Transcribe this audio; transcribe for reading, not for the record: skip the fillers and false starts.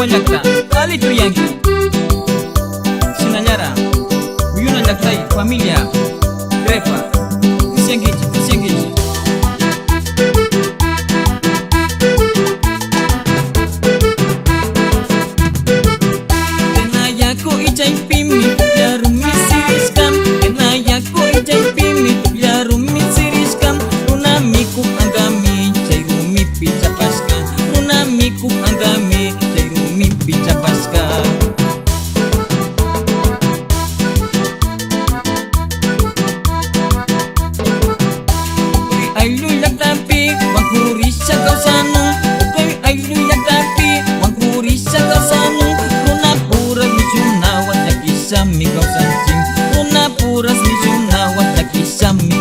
llakta Ali Triangi Sinanyara Uyuna llaktai familia Trepa Kisiangichi Kenayaku ijai pimi Yarumi siriskam Kenayaku ijai pimi Yarumi siriskam Runamiku anggami Jairumi picapaska Runamiku anggami Jairumi picapaska Ailuyak tapi Wangkurisya kau sanu Ukoi ailuyak tapi Wangkurisya kau sanu Runa puras misuna Wataki sami kau sancing Runa puras misuna Wataki sami